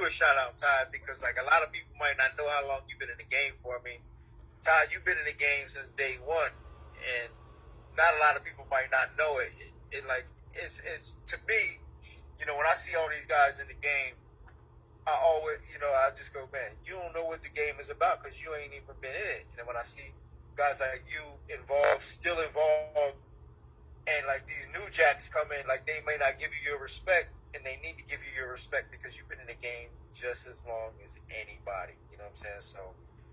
quick shout out, Todd, because like a lot of people might not know how long you've been in the game for. I mean, Todd, you've been in the game since day one, and not a lot of people might not know it. It's to me, when I see all these guys in the game, I always, I just go, man, you don't know what the game is about because you ain't even been in it. And when I see guys like you still involved, and like these new jacks come in, like they may not give you your respect, and they need to give you your respect because you've been in the game just as long as anybody. You know what I'm saying? So,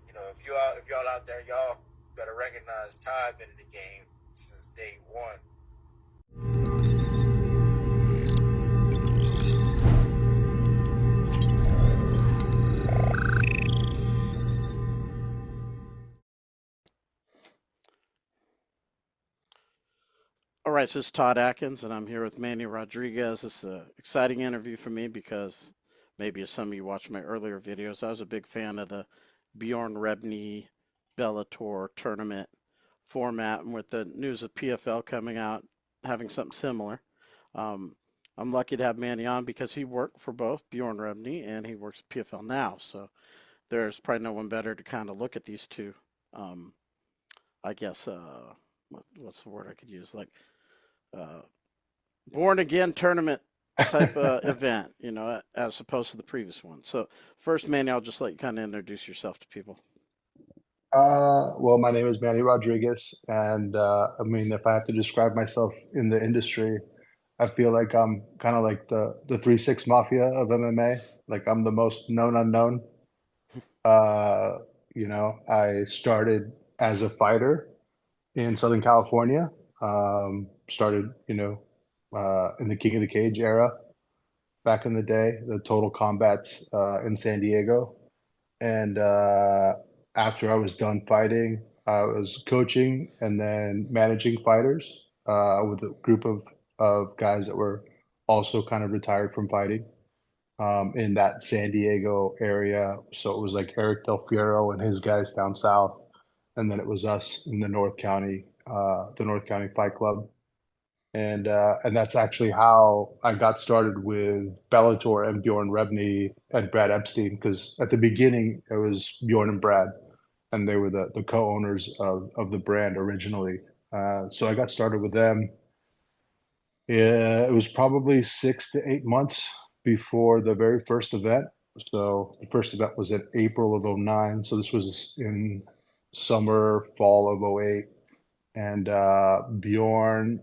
if y'all out there, y'all better recognize Todd been in the game since day one. All right, so this is Todd Atkins, and I'm here with Manny Rodriguez. This is an exciting interview for me because maybe as some of you watched my earlier videos, I was a big fan of the Bjorn Rebney Bellator tournament format, and with the news of PFL coming out, having something similar. Um, I'm lucky to have Manny on because he worked for both Bjorn Rebney and he works at PFL now. So there's probably no one better to kind of look at these two. Um, I guess what's the word I could use? Like uh, born again tournament type event, as opposed to the previous one. So first, Manny, I'll just let you kind of introduce yourself to people. Well, my name is Manny Rodriguez, and I mean, if I have to describe myself in the industry, I feel like I'm kind of like the 3-6 mafia of MMA. Like I'm the most known unknown. Uh, I started as a fighter in Southern California. Started, in the King of the Cage era back in the day, the Total Combats in San Diego. And after I was done fighting, I was coaching and then managing fighters with a group of guys that were also kind of retired from fighting in that San Diego area. So it was like Eric Del Fiero and his guys down south. And then it was us in the North County Fight Club. And that's actually how I got started with Bellator and Bjorn Rebney and Brad Epstein, because at the beginning it was Bjorn and Brad, and they were the co-owners of the brand originally. So I got started with them. Yeah, it was probably 6 to 8 months before the very first event. So the first event was in April of '09. So this was in summer, fall of '08. And Bjorn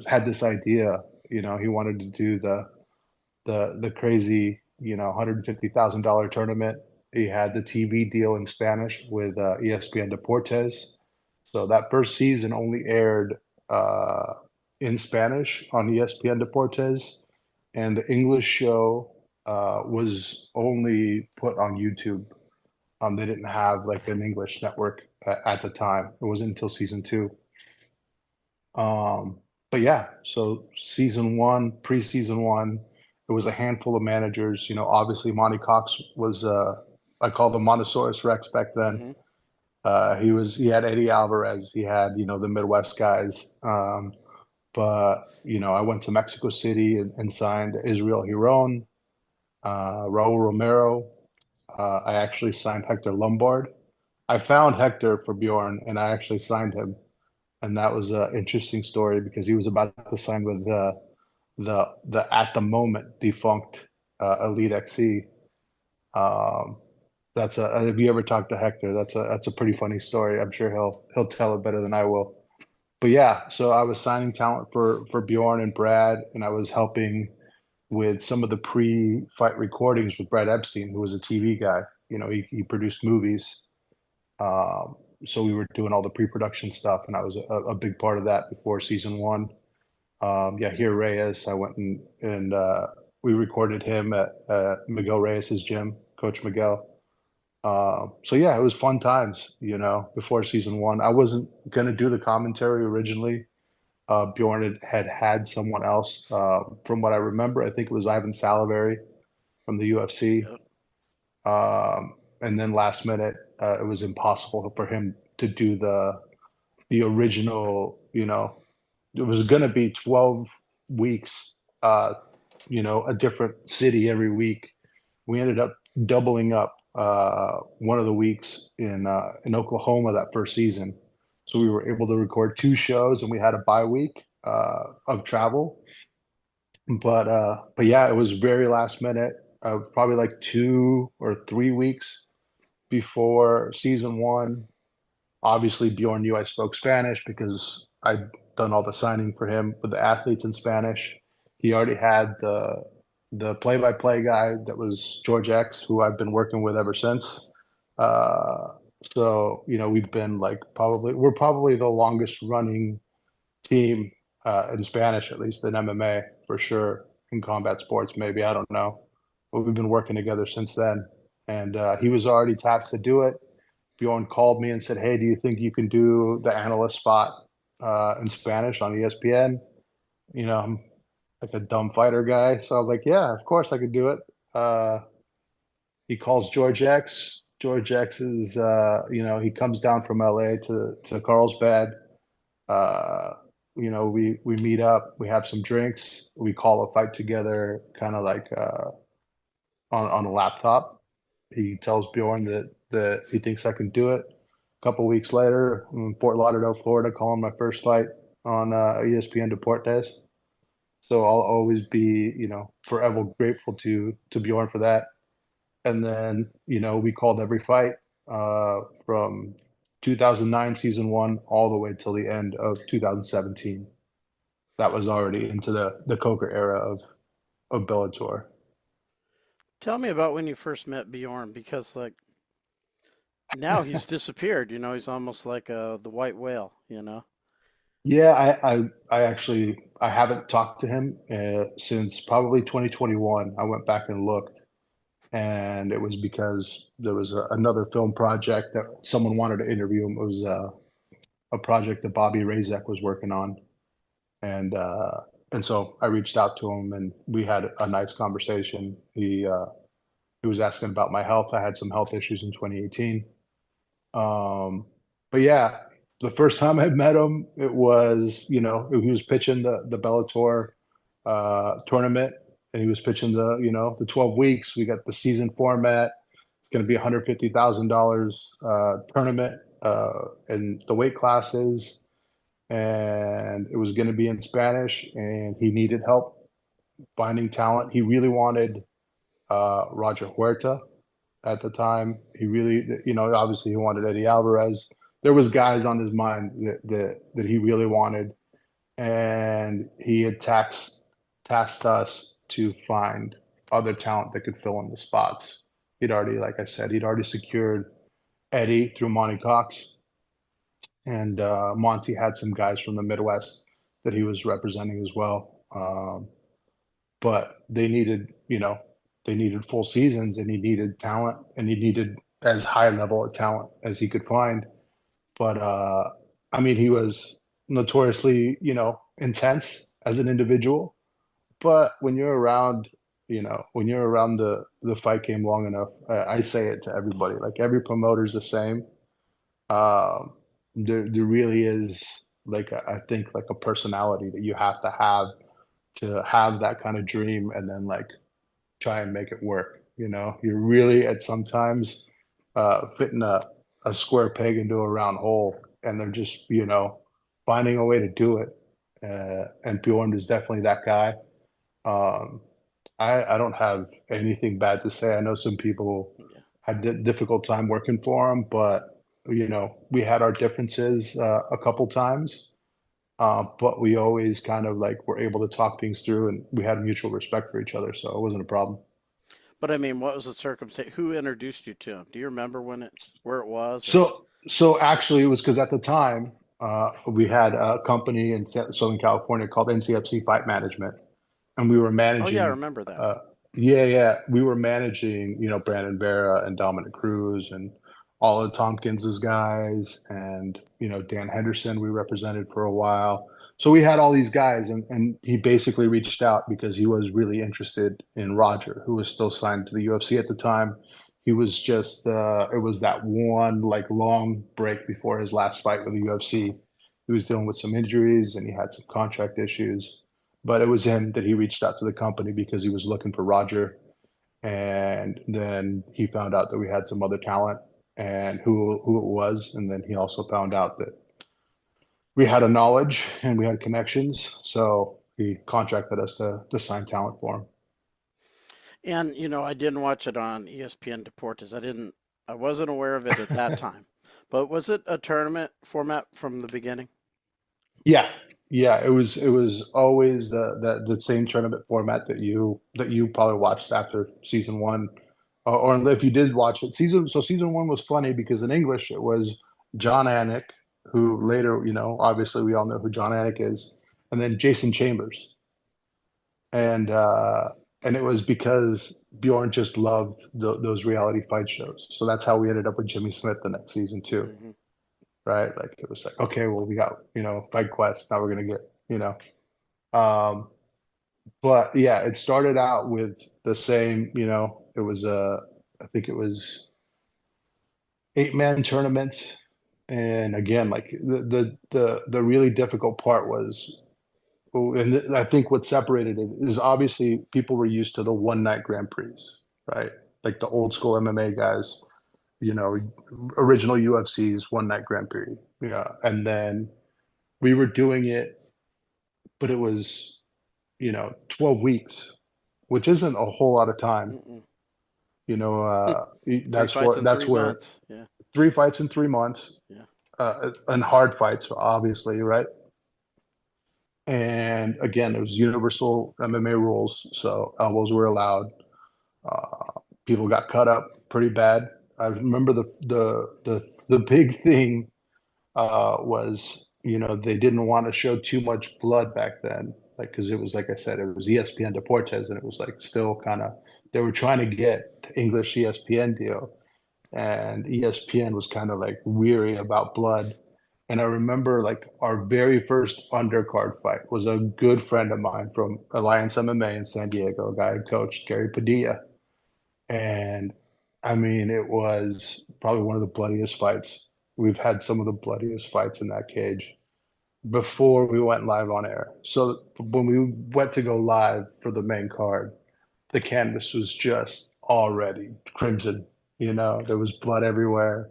had this idea. He wanted to do the crazy, $150,000 tournament. He had the TV deal in Spanish with ESPN Deportes. So that first season only aired uh, in Spanish on ESPN Deportes, and the English show was only put on YouTube. They didn't have like an English network at the time. It wasn't until season two. But yeah, so season one, pre-season one, it was a handful of managers. Obviously Monty Cox was I called him Montosaurus Rex back then. Mm-hmm. He had Eddie Alvarez, he had, the Midwest guys. But I went to Mexico City and signed Israel Hiron, Raul Romero. I actually signed Hector Lombard. I found Hector for Bjorn and I actually signed him. And that was an interesting story because he was about to sign with the at the moment defunct Elite XC. Um, have you ever talked to Hector? That's a pretty funny story. I'm sure he'll tell it better than I will. But yeah, so I was signing talent for Bjorn and Brad, and I was helping with some of the pre-fight recordings with Brad Epstein, who was a TV guy. He produced movies. Um, so we were doing all the pre-production stuff, and I was a big part of that before season one. Yeah, here Reyes, I went and we recorded him at Miguel Reyes's gym, Coach Miguel. So yeah, it was fun times, before season one. I wasn't gonna do the commentary originally. Bjorn had someone else. From what I remember, I think it was Ivan Salivary from the UFC. Yep. And then last minute, it was impossible for him to do the original. It was going to be 12 weeks. A different city every week. we ended up doubling up one of the weeks in Oklahoma that first season. So we were able to record 2 shows, and we had a bye week of travel. But yeah, it was very last minute. Probably like 2 or 3 weeks before season one. Obviously, Bjorn knew I spoke Spanish because I'd done all the signing for him with the athletes in Spanish. He already had the play-by-play guy that was George X, who I've been working with ever since. Uh, so we've been like we're probably the longest running team in Spanish, at least in MMA for sure. In combat sports, maybe I don't know, but we've been working together since then. And he was already tasked to do it. Bjorn called me and said, "Hey, do you think you can do the analyst spot in Spanish on ESPN?" I'm like a dumb fighter guy, so I was like, "Yeah, of course I could do it." He calls George X. George X is, he comes down from LA to Carlsbad. Uh, we meet up, we have some drinks, we call a fight together, kind of like on a laptop. He tells Bjorn that he thinks I can do it. A couple weeks later, I'm in Fort Lauderdale, Florida, calling my first fight on ESPN Deportes. So I'll always be, forever grateful to Bjorn for that. And then, we called every fight from 2009 season one all the way till the end of 2017. That was already into the Coker era of Bellator. Tell me about when you first met Bjorn, because like now he's disappeared. He's almost like the white whale. Yeah, I actually I haven't talked to him since probably 2021. I went back and looked, and it was because there was another film project that someone wanted to interview him. It was a project that Bobby Razek was working on, and so I reached out to him, and we had a nice conversation. He was asking about my health. I had some health issues in 2018. But yeah, the first time I met him, it was, he was pitching the Bellator tournament, and he was pitching the 12 weeks. We got the season format. It's going to be $150,000 tournament in the weight classes, and it was going to be in Spanish, and he needed help finding talent. He really wanted Roger Huerta at the time. He really, obviously he wanted Eddie Alvarez. There was guys on his mind that he really wanted, and he had tasked us to find other talent that could fill in the spots. He'd already, like I said, he'd already secured Eddie through Monty Cox, and Monty had some guys from the Midwest that he was representing as well. But they needed full seasons, and he needed talent, and he needed as high level of talent as he could find. But I mean, he was notoriously, intense as an individual. But when you're around the fight game long enough, I say it to everybody, like every promoter's the same. Um, there really is like I think like a personality that you have to have that kind of dream, and then like try and make it work. You're really at sometimes fitting a square peg into a round hole, and they're just, finding a way to do it. And Bjorn is definitely that guy. Um, I don't have anything bad to say. I know some people Yeah. had difficult time working for him, but we had our differences a couple times, but we always kind of like were able to talk things through, and we had mutual respect for each other, so it wasn't a problem. But I mean, what was the circumstance? Who introduced you to him? Do you remember where it was, or? So actually, it was because at the time we had a company in Southern California called NCFC Fight Management, and we were Oh yeah, I managing. remember that. Yeah, we were managing, Brandon Vera and Dominic Cruz and all of Tompkins's guys, and Dan Henderson we represented for a while. So we had all these guys, and he basically reached out because he was really interested in Roger, who was still signed to the UFC at the time. He was just it was that one like long break before his last fight with the UFC. He was dealing with some injuries, and he had some contract issues, but it was him that he reached out to the company because he was looking for Roger. And then he found out that we had some other talent and who it was. And then he also found out that we had a knowledge and we had connections. So he contracted us to sign talent for him. And I didn't watch it on ESPN Deportes. I wasn't aware of it at that time. But was it a tournament format from the beginning? Yeah, yeah, it was always the same tournament format that you probably watched after season one, or if you did watch it, season one was funny because in English it was John Anik, who later, obviously we all know who John Anik is, and then Jason Chambers, and uh, and it was because Bjorn just loved those reality fight shows, so that's how we ended up with Jimmy Smith the next season too, Hmm. right? Like it was like, okay, well, we got, Fight Quest. Now we're gonna get, um, but yeah, it started out with the same, it was I think it was 8-man tournaments. And again, like the really difficult part was, and I think what separated it is obviously people were used to the one night Grand Prix, right? Like the old school MMA guys, you know, original UFC's one night Grand Prix. Yeah. And then we were doing it, but it was, 12 weeks, which isn't a whole lot of time. Mm-mm. You know, Three fights in that's three where months. Yeah, 3 fights in 3 months, yeah. and hard fights, obviously, right? And again, it was universal MMA rules, so elbows were allowed. People got cut up pretty bad. I remember the big thing was, they didn't want to show too much blood back then, like because it was like I said, it was ESPN Deportes, and it was like still kind of they were trying to get the English ESPN deal, and ESPN was kind of like weary about blood. And I remember like our very first undercard fight was a good friend of mine from Alliance MMA in San Diego, a guy I coached, Gary Padilla. And I mean, it was probably one of the bloodiest fights. We've had some of the bloodiest fights in that cage before we went live on air. So when we went to go live for the main card, the canvas was just already crimson. There was blood everywhere,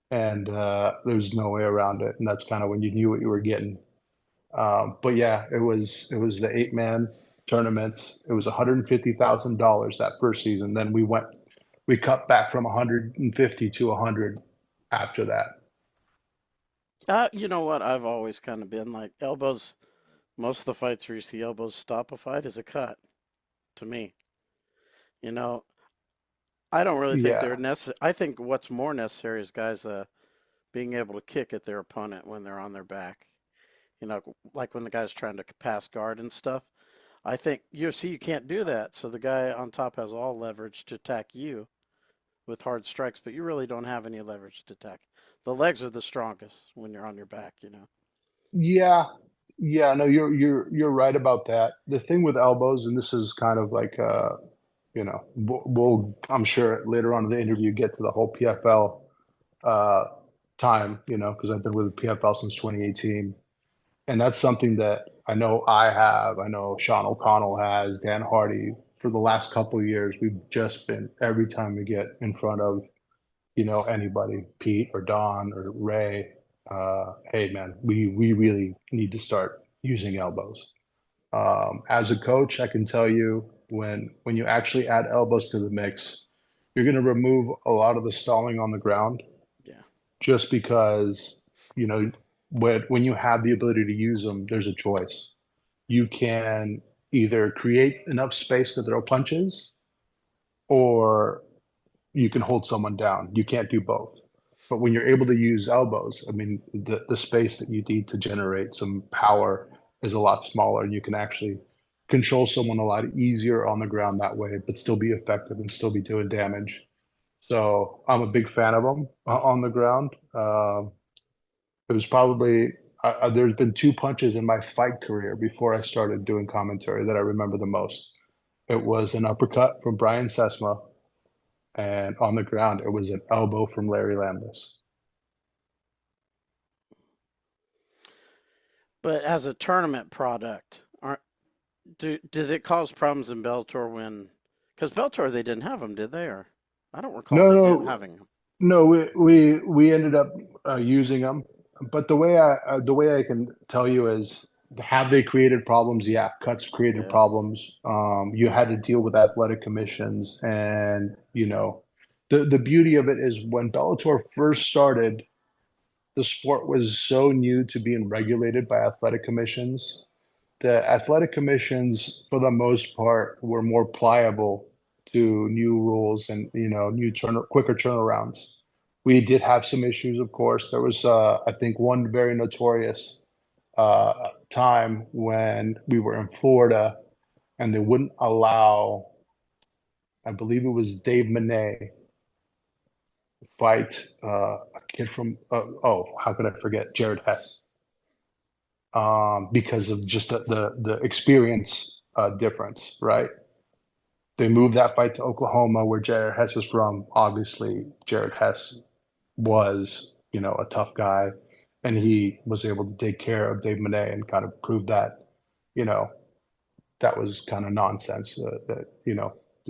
and there was no way around it. And that's kind of when you knew what you were getting. But yeah, it was the 8-man tournaments. It was $150,000 that first season. Then we cut back from 150 to 100 after that. You know what? I've always kind of been like elbows. Most of the fights where you see elbows stop a fight is a cut to me. You know, I don't really think they're Yeah, necessary. I think what's more necessary is guys being able to kick at their opponent when they're on their back. Like when the guy's trying to pass guard and stuff. I think UFC you can't do that. So the guy on top has all leverage to attack you with hard strikes, but you really don't have any leverage to attack. The legs are the strongest when you're on your back. yeah, yeah. No, you're right about that. The thing with elbows, and this is kind of like we'll I'm sure later on in the interview get to the whole PFL uh, time, because I've been with the PFL since 2018. And that's something that I know I know Sean O'Connell has, Dan Hardy. For the last couple of years, we've just been every time we get in front of, anybody, Pete or Don or Ray, hey man, we really need to start using elbows. As a coach, I can tell you when you actually add elbows to the mix, you're going to remove a lot of the stalling on the ground Yeah. just because, you know, when you have the ability to use them, there's a choice. You can either create enough space to throw punches, or you can hold someone down. You can't do both. But when you're able to use elbows, I mean, the space that you need to generate some power is a lot smaller, and you can actually control someone a lot easier on the ground that way, but still be effective and still be doing damage. So I'm a big fan of them on the ground. It was probably there's been two punches in my fight career before I started doing commentary that I remember the most. It was an uppercut from Brian Sesma, and on the ground, it was an elbow from Larry Landis. But as a tournament product, aren't did it cause problems in Bellator when Because Bellator, they didn't have them, did they? Or I don't recall No, they did no, having them. no. We ended up using them, but the way I can tell you is, have they created problems? Yeah, cuts created Yeah. problems. You had to deal with athletic commissions, and the beauty of it is when Bellator first started, the sport was so new to being regulated by athletic commissions. The athletic commissions, for the most part, were more pliable to new rules and quicker turnarounds. We did have some issues, of course. There was, I think, one very notorious time when we were in Florida and they wouldn't allow, I believe it was Dave Manet, fight a kid from, how could I forget, Jared Hess, because of just the experience difference, right? They moved that fight to Oklahoma, where Jared Hess is from. Obviously, Jared Hess was, a tough guy, and he was able to take care of Dave Manet and kind of prove that, you know, that was kind of nonsense. That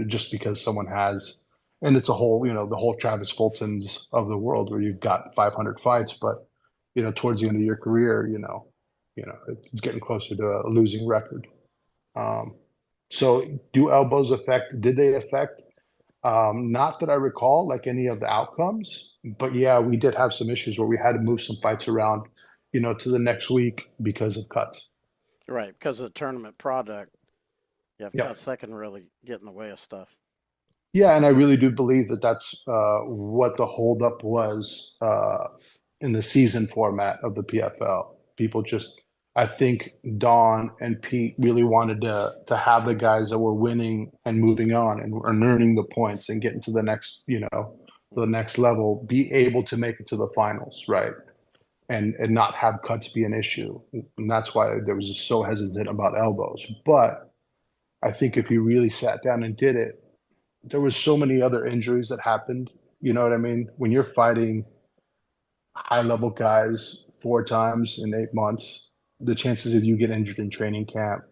just because someone has, and it's a whole, the whole Travis Fultons of the world, where you've got 500 fights, but towards the end of your career, it's getting closer to a losing record. Um, so do elbows affect, did they affect? Not that I recall like any of the outcomes, but yeah, we did have some issues where we had to move some fights around, to the next week because of cuts. Right. Because of the tournament product, you have Yeah. cuts that can really get in the way of stuff. Yeah, and I really do believe that that's what the holdup was in the season format of the PFL. People just, I think Don and Pete really wanted to have the guys that were winning and moving on and earning the points and getting to the next, the Mm-hmm. next level, be able to make it to the finals, right? And not have cuts be an issue. And that's why there was just so hesitant about elbows. But I think if you really sat down and did it, there was so many other injuries that happened. You know what I mean? When you're fighting high level guys 4 times in 8 months, the chances of you get injured in training camp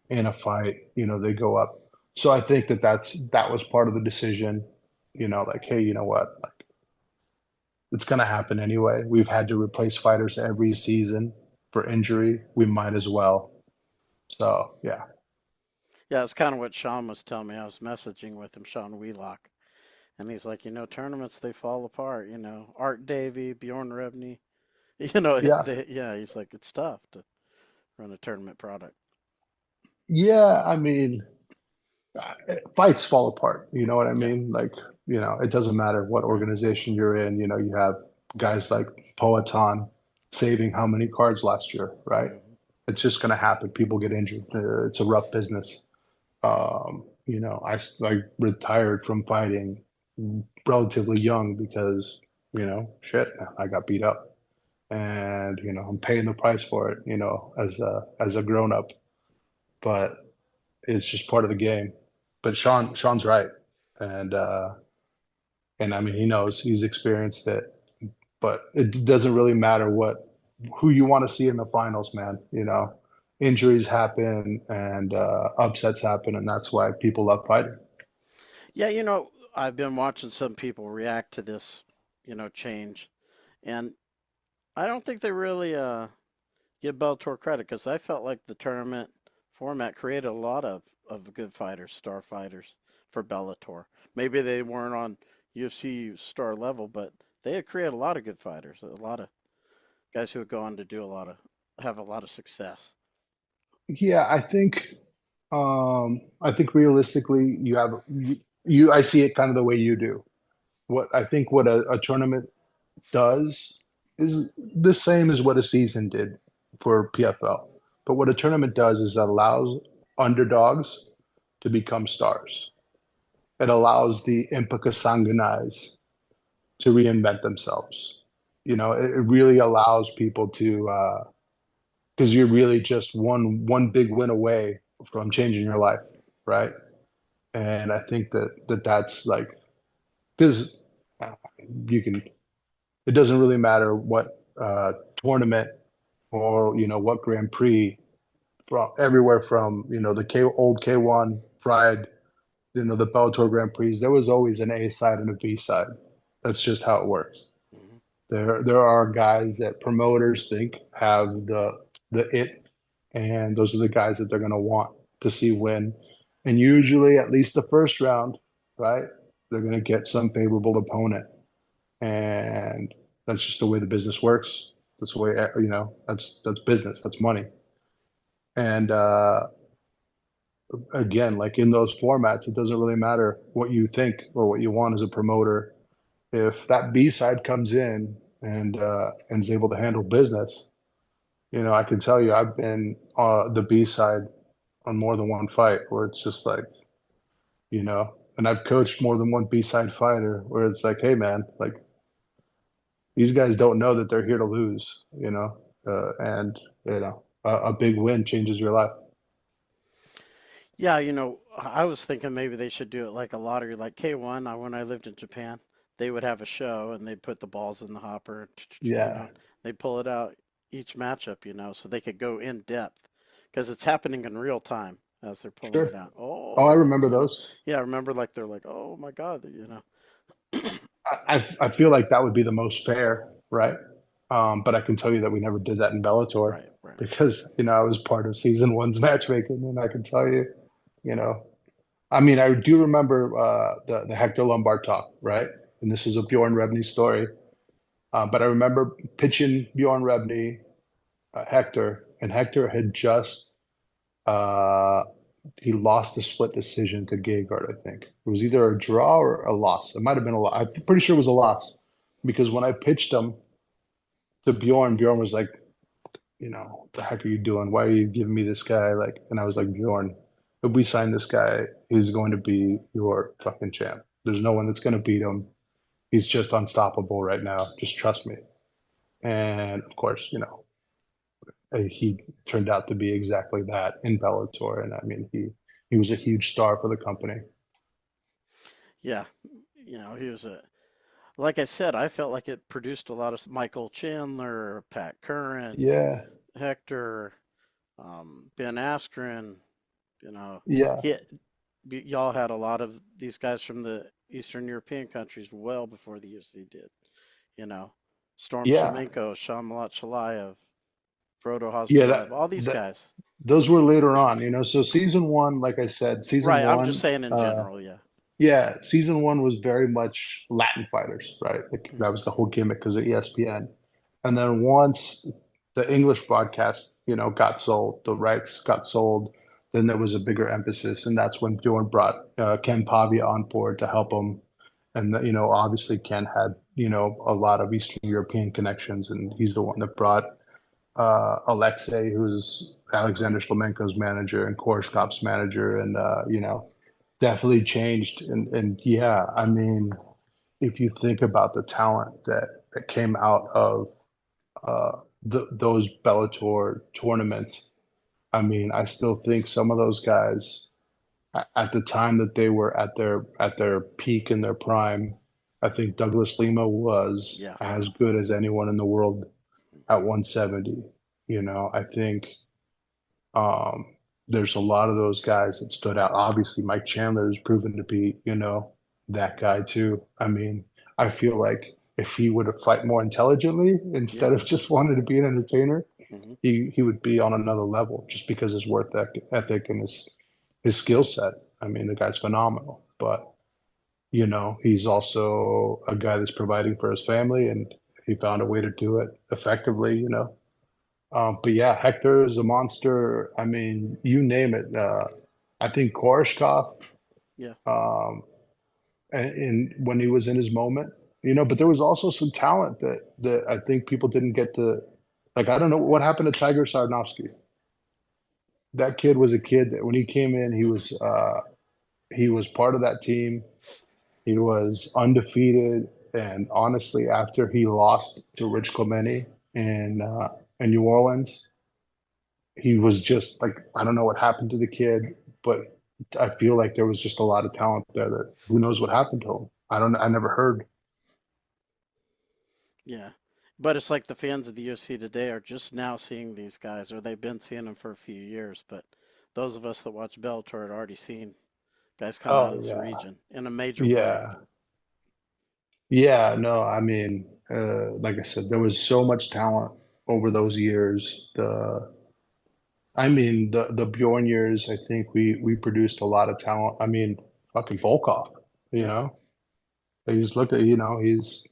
in a fight, they go up. So I think that was part of the decision. Like, hey, you know what? Like, it's going to happen anyway. We've had to replace fighters every season for injury. We might as well. So yeah, Yeah, it's kind of what Sean was telling me. I was messaging with him, Sean Wheelock, and he's like, tournaments they fall apart. Art Davie, Bjorn Rebney. yeah, Yeah, he's like, it's tough to run a tournament product. yeah. I mean, fights fall apart. You know what I Yeah. mean? Like, it doesn't matter what organization you're in. You have guys like Poatan saving how many cards last year, right? Hmm. It's just going to happen. People get injured. It's a rough business. I retired from fighting relatively young because, shit, I got beat up, and I'm paying the price for it, as a grown up. But it's just part of the game. But Sean's right, and and I mean he knows, he's experienced it. But it doesn't really matter who you want to see in the finals, man. Injuries happen and upsets happen, and that's why people love fighting. Yeah, I've been watching some people react to this, change, and I don't think they really give Bellator credit because I felt like the tournament format created a lot of good fighters, star fighters for Bellator. Maybe they weren't on UFC star level, but they had created a lot of good fighters, a lot of guys who would go on to have a lot of success. Yeah, I think realistically I see it kind of the way you do. What a tournament does is the same as what a season did for PFL. But what a tournament does is it allows underdogs to become stars. It allows the Impicus Sanguinais to reinvent themselves. It really allows people to, because you're really just one big win away from changing your life, right? And I think that's like, because you can, it doesn't really matter what tournament or what Grand Prix, from everywhere from the old K1 Pride the Bellator Grand Prix, there was always an A side and a B side. That's just how it works. Mhm. There are guys that promoters think have the it, and those are the guys that they're going to want to see win. And usually, at least the first round, right? They're going to get some favorable opponent, and that's just the way the business works. That's the way that's business. That's money. And again, like in those formats, it doesn't really matter what you think or what you want as a promoter. If that B side comes in and is able to handle business, I can tell you I've been the B side on more than one fight where it's just like, and I've coached more than one B side fighter where it's like, hey man, like these guys don't know that they're here to lose, and a big win changes your life. Yeah, I was thinking maybe they should do it like a lottery, like K1. When I lived in Japan, they would have a show and they'd put the balls in the hopper, Yeah, they pull it out each matchup, so they could go in depth because it's happening in real time as they're pulling sure. it out. Oh, I Oh, remember those. yeah, remember like they're like, oh my God. I feel like that would be the most fair, right? But I can tell you that we never did that in Bellator Right, right. because, I was part of season one's matchmaking, and I can tell you, you know, I mean, I do remember the Hector Lombard talk, right? And this is a Bjorn Rebney story. But I remember pitching Bjorn Rebney, Hector, and Hector had just uh, he lost the split decision to Gegard, I think. It was either a draw or a loss. It might have been a loss. I'm pretty sure it was a loss because when I pitched him to Bjorn, Bjorn was like, what the heck are you doing? Why are you giving me this guy? Like, and I was like, Bjorn, if we sign this guy, he's going to be your fucking champ. There's no one that's going to beat him. He's just unstoppable right now. Just trust me. And of course, he turned out to be exactly that in Bellator. And I mean, he was a huge star for the company. Yeah, he was like I said, I felt like it produced a lot of Michael Chandler, Pat Curran, Yeah, Hector, Ben Askren. You know, yeah, he, y'all had a lot of these guys from the Eastern European countries well before the UFC did. You know, Storm yeah, Shlemenko, Shamlat Shalayev, Frodo yeah. That Hazbulayev, all these that guys. those were later on. So season one, like I said, season Right, I'm just one, saying in general, yeah. yeah, season one was very much Latin fighters, right? Like that Hmm. was the whole gimmick because of ESPN. And then once the English broadcast, got sold, the rights got sold, then there was a bigger emphasis, and that's when Bjorn brought Ken Pavia on board to help him. And obviously Ken had a lot of Eastern European connections, and he's the one that brought Alexei, who's Alexander Shlemenko's manager and Koreshkov's manager, and definitely changed. And yeah, I mean, if you think about the talent that came out of those Bellator tournaments, I mean, I still think some of those guys at the time that they were at their peak in their prime, I think Douglas Lima was Yeah. as good as anyone in the world at 170. I think um, there's a lot of those guys that stood out. Obviously, Mike Chandler has proven to be, that guy too. I mean, I feel like if he would have fight more intelligently Yeah. instead of just wanting to be an entertainer, Hmm. he would be on another level just because his work ethic and his skill set. I mean, the guy's phenomenal, but he's also a guy that's providing for his family, and he found a way to do it effectively. But yeah, Hector is a monster. I mean, you name it. I think Koreshkov, Yeah. um, when he was in his moment, but there was also some talent that I think people didn't get to. Like, I don't know what happened to Tiger Sarnovsky. That kid was a kid that when he came in, he was part of that team. He was undefeated, and honestly, after he lost to Rich Clemente in New Orleans, he was just like, I don't know what happened to the kid, but I feel like there was just a lot of talent there that who knows what happened to him. I never heard. Yeah. But it's like the fans of the UFC today are just now seeing these guys, or they've been seeing them for a few years. But those of us that watch Bellator had already seen Guys come out of Oh this yeah, region in a major way. yeah, yeah. No, I mean, like I said, there was so much talent over those years. I mean, the Bjorn years. I think we produced a lot of talent. I mean, fucking Volkov. You Yeah. know, you just look at he's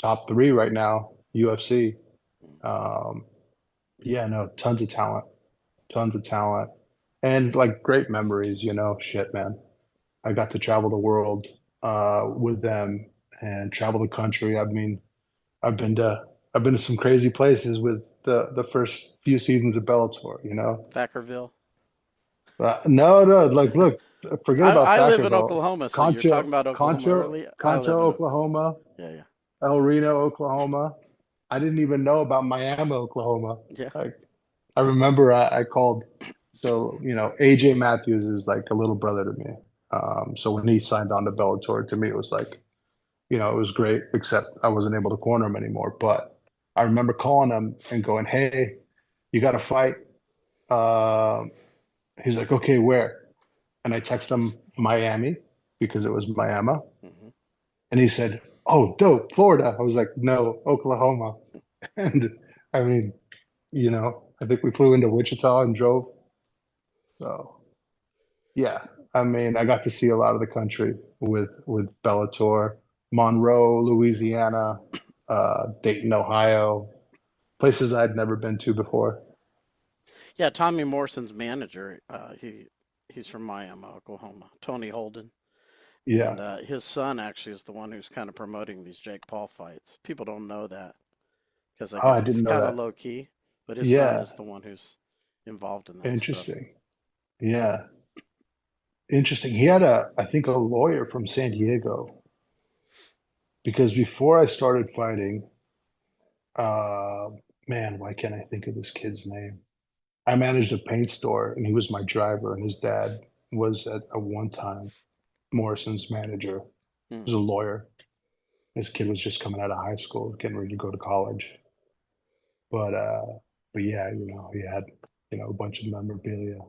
top three right now, UFC. Um, yeah, no, tons of talent, and like great memories. Shit, man. I got to travel the world with them and travel the country. I mean, I've been to I've been to some crazy places with the first few seasons of Bellator. Thackerville. No, no, like look, forget about I live in Thackerville, Oklahoma, so you're talking about Oklahoma early. I Concho, live in Oklahoma, yeah, yeah, El Reno, Oklahoma. I didn't even know about Miami, Oklahoma. yeah. Like I remember I called. So AJ Matthews is like a little brother to me. So when he signed on to Bellator, to me it was like, it was great, except I wasn't able to corner him anymore. But I remember calling him and going, "Hey, you got to fight." Um, he's like, "Okay, where?" And I text him Miami because it was Miami, Hmm. and he said, "Oh, dope, Florida." I was like, "No, Oklahoma." And I mean, I think we flew into Wichita and drove. So yeah, I mean, I got to see a lot of the country with Bellator, Monroe, Louisiana, Dayton, Ohio, places I'd never been to before. Yeah, Tommy Morrison's manager. He's from Miami, Oklahoma. Tony Holden, and Yeah. his son actually is the one who's kind of promoting these Jake Paul fights. People don't know that because I Oh, I guess it's didn't know kind of that. low key, but his son Yeah. is the one who's involved in that stuff. Interesting. Yeah. Interesting. He had I think a lawyer from San Diego because before I started fighting, uh, man, why can't I think of this kid's name? I managed a paint store and he was my driver and his dad was at a one time Morrison's manager. Hmm. He was a lawyer. His kid was just coming out of high school, getting ready to go to college. But but yeah, he had, a bunch of memorabilia.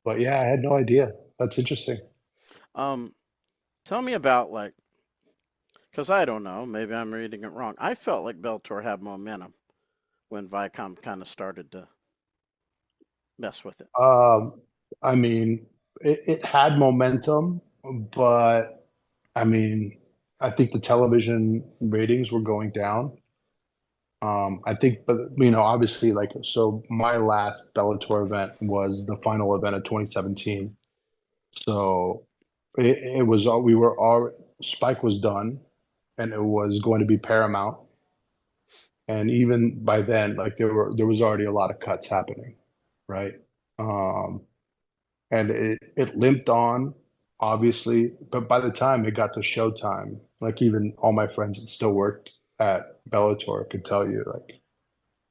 But yeah, I had no idea. That's interesting. Um, Tell me about like, because I don't know, maybe I'm reading it wrong. I felt like Bellator had momentum when Viacom kind of started to mess with it. Um, I mean, it had momentum, but I mean, I think the television ratings were going down. I think, but obviously, like, so my last Bellator event was the final event of 2017. So it was all we were all Spike was done, and it was going to be Paramount. And even by then, like there was already a lot of cuts happening, right? Um, and it limped on, obviously. But by the time it got to Showtime, like even all my friends that still worked at Bellator could tell you, like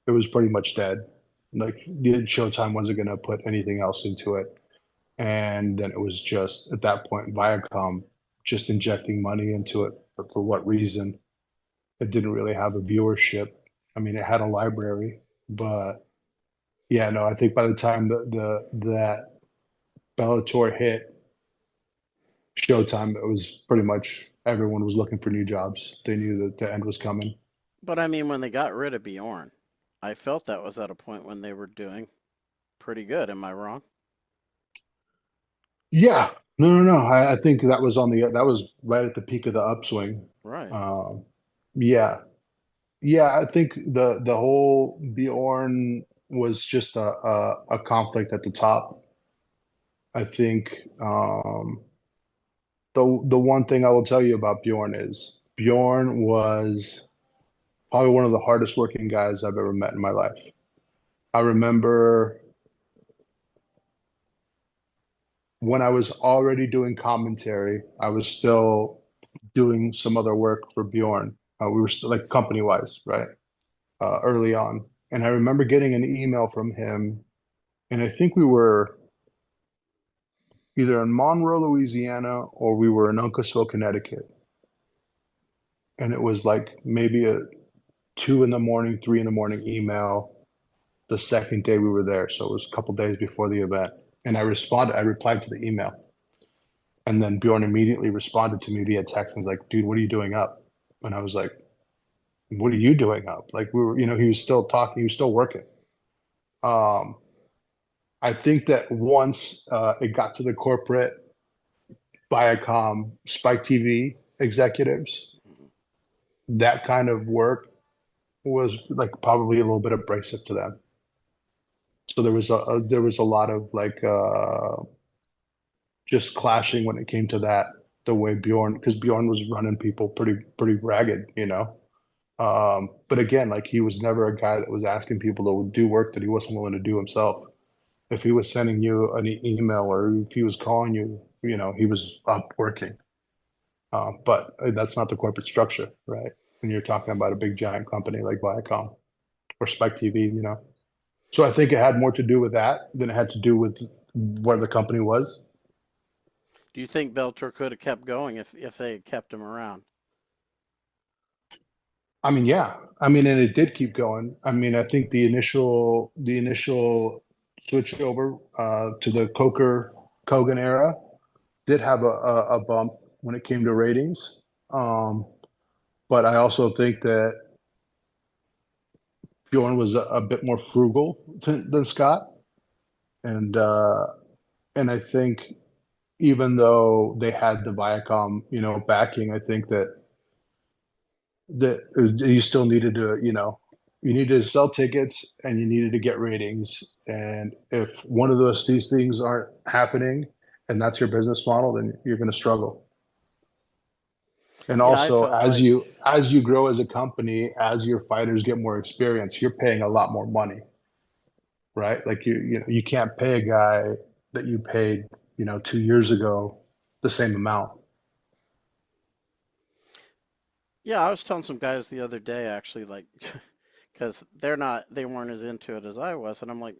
it was pretty much dead. Like Showtime wasn't going to put anything else into it. And then it was just at that point, Viacom just injecting money into it. But for what reason? It didn't really have a viewership. I mean, it had a library, but yeah, no, I think by the time that Bellator hit Showtime, it was pretty much everyone was looking for new jobs. They knew that the end was coming. But I mean, when they got rid of Bjorn, I felt that was at a point when they were doing pretty good. Am I wrong? Yeah, no, no, no. I think that was right at the peak of the upswing. Right. Um, yeah, yeah. I think the whole Bjorn was just a conflict at the top. I think the one thing I will tell you about Bjorn is Bjorn was probably one of the hardest working guys I've ever met in my life. I remember when I was already doing commentary, I was still doing some other work for Bjorn. We were still like company wise, right? Early on. And I remember getting an email from him, and I think we were either in Monroe, Louisiana, or we were in Uncasville, Connecticut. And it was like maybe a 2 in the morning, 3 in the morning email the second day we were there. So it was a couple days before the event. And I replied to the email. And then Bjorn immediately responded to me via text and was like, dude, what are you doing up? And I was like, what are you doing up? Like we were, he was still talking, he was still working. Um, I think that once it got to the corporate Viacom Spike TV executives, Mhm. that kind of work was like probably a little bit abrasive to them. So there was a lot of like just clashing when it came to that. The way Bjorn, because Bjorn was running people pretty ragged, But again, like he was never a guy that was asking people to do work that he wasn't willing to do himself. If he was sending you an email or if he was calling you, he was up working. But that's not the corporate structure, right? When you're talking about a big giant company like Viacom or Spike TV. So I think it had more to do with that than it had to do with where the company was. Do you think Bellator could have kept going if they had kept him around? I mean, yeah. I mean, and it did keep going. I mean, I think the initial switch over to the Coker Kogan era did have a bump when it came to ratings. But I also think that Bjorn was a bit more frugal than Scott, and uh, and I think even though they had the Viacom, backing, I think that you still needed to, you needed to sell tickets and you needed to get ratings. And if one of these things aren't happening, and that's your business model, then you're going to struggle. And Yeah, I also, felt like as you grow as a company, as your fighters get more experience, you're paying a lot more money, right? Like you can't pay a guy that you paid, 2 years ago the same amount. yeah, I was telling some guys the other day actually like because they weren't as into it as I was, and I'm like,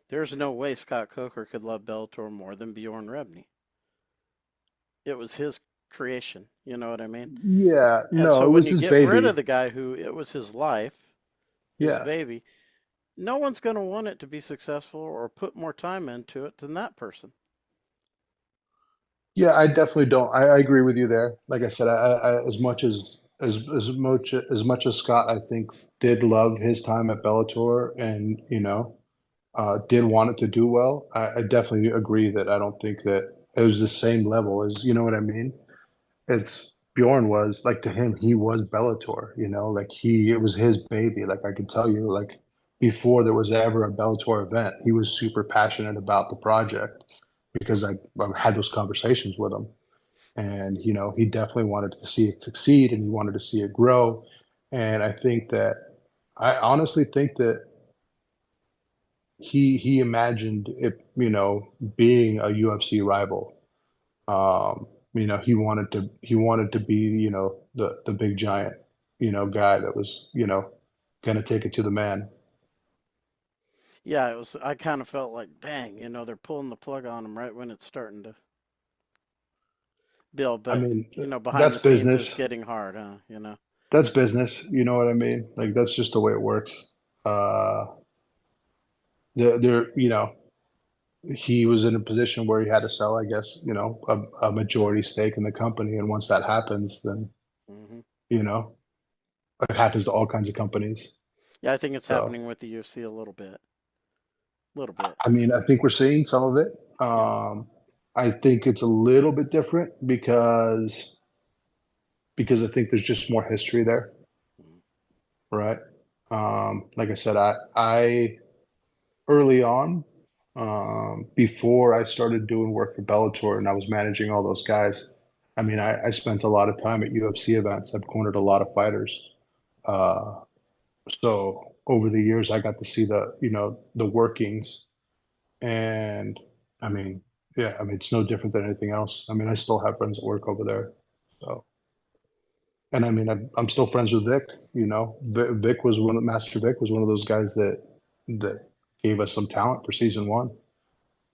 there's no way Scott Coker could love Bellator more than Bjorn Rebney. It was his creation, you know what I mean? Yeah, And no, so it when was you his get rid baby. of the guy who it was his life, his Yeah. baby, no one's going to want it to be successful or put more time into it than that person. Yeah, I definitely don't. I agree with you there. Like I said, as much as Scott, I think did love his time at Bellator and did want it to do well. I definitely agree that I don't think that it was the same level as what I mean. It's Bjorn was like to him, he was Bellator. Like it was his baby. Like I could tell you, like before there was ever a Bellator event, he was super passionate about the project because I had those conversations with him. And, he definitely wanted to see it succeed and he wanted to see it grow. And I honestly think that he imagined it, being a UFC rival. He wanted to be, the big giant, guy that was, gonna take it to the man. Yeah, it was. I kind of felt like, dang, they're pulling the plug on him right when it's starting to build. I But mean, behind that's the scenes, it's business. getting hard, huh? That's business. You know what I mean? Like that's just the way it works. Uh, there, he was in a position where he had to sell, I guess, a majority stake in the company. And once that happens, then, Hmm. you know, it happens to all kinds of companies. Yeah, I think it's So, happening with the UFC a little bit, little bit. I mean, I think we're seeing some of it. Yeah. I think it's a little bit different because I think there's just more history there, Mhm. right? Like I said, I early on, before I started doing work for Bellator and I was managing all those guys. I mean, I spent a lot of time at UFC events. I've cornered a lot of fighters. Uh, so over the years, I got to see the workings. And I mean, yeah, I mean, it's no different than anything else. I mean, I still have friends that work over there. So, and I mean, I'm still friends with Vic. Vic was Master Vic was one of those guys that gave us some talent for season one.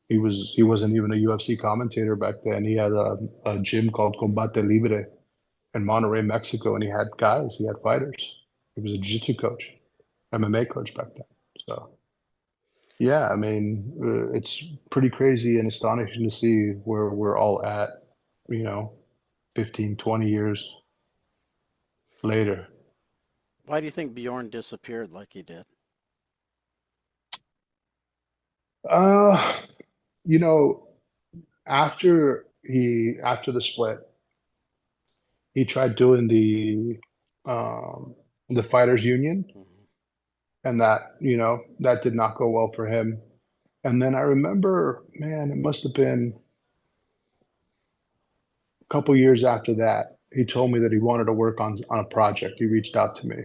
He wasn't even a UFC commentator back then. He had a gym called Combate Libre in Monterrey, Mexico, and he had guys, he had fighters. He was a jiu-jitsu coach, MMA coach back then. So yeah, I mean, it's pretty crazy and astonishing to see where we're all at. you know, 15, 20 years later. Why do you think Bjorn disappeared like he did? Uh, you know, after the split, he tried doing the fighters union, Mhm. and that did not go well for him. And then I remember, man, it must have been a couple years after that, he told me that he wanted to work on a project. He reached out to me.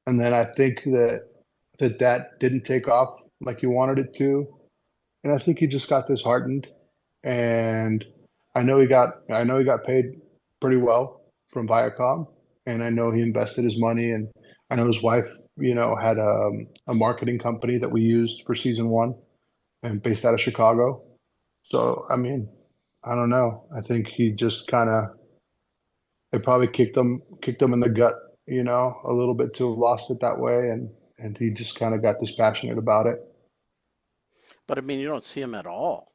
And then I think that didn't take off like he wanted it to. And I think he just got disheartened. And I know he got paid pretty well from Viacom, and I know he invested his money, and I know his wife, had a marketing company that we used for season one and based out of Chicago. So I mean, I don't know. I think he just kind of it probably kicked him in the gut, a little bit to have lost it that way, and he just kind of got dispassionate about it. But I mean, you don't see him at all.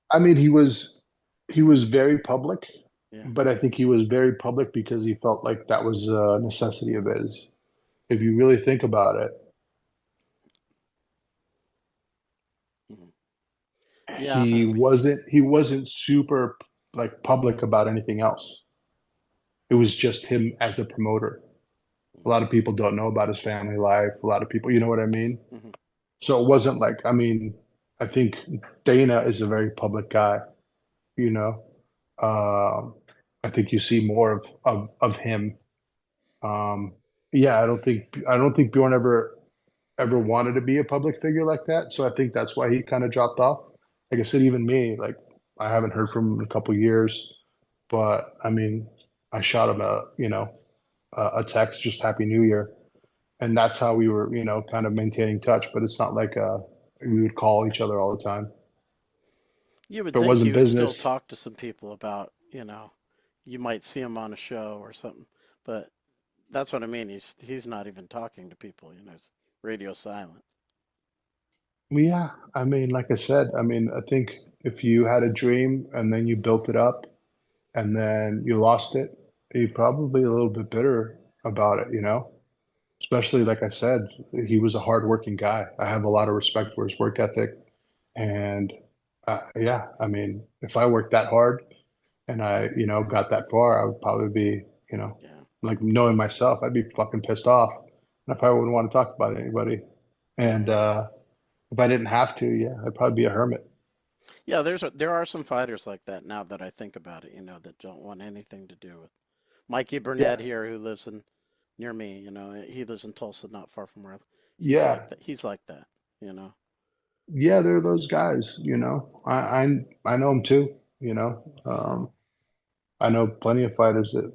I mean, he was very public, Yeah. but I think he was very public because he felt like that was a necessity of his. If you really think about it, Mhm. Yeah. he I mean, wasn't super like public about anything else. It was just him as a promoter. A lot of people don't know about his family life. A lot of people, you know what I mean? mhm. So it wasn't like, I mean, I think Dana is a very public guy, you know. Um, I think you see more of him. Um, yeah, I don't think Bjorn ever wanted to be a public figure like that. So I think that's why he kind of dropped off. Like I said, even me, like I haven't heard from him in a couple of years, but I mean, I shot him a text, just Happy New Year, and that's how we were, kind of maintaining touch. But it's not like we would call each other all the time. You would If it think he wasn't would still business, talk to some people about, you might see him on a show or something. But that's what I mean. He's not even talking to people. He's radio silent. well, yeah. I mean, like I said, I mean, I think if you had a dream and then you built it up and then you lost it, you're probably a little bit bitter about it, Especially like I said, he was a hardworking guy. I have a lot of respect for his work ethic. And yeah, I mean, if I worked that hard and I, got that far, I would probably be, Yeah. like knowing myself, I'd be fucking pissed off. And I probably wouldn't want to talk about anybody. And Yeah. if I didn't have to, yeah, I'd probably be a hermit. Yeah, there are some fighters like that now that I think about it, that don't want anything to do with Mikey Yeah, Burnett here who lives in near me, he lives in Tulsa, not far from where I live. He's yeah, like that. He's like that, you know. yeah. There are those guys, I know them too, you know. I know plenty of fighters that,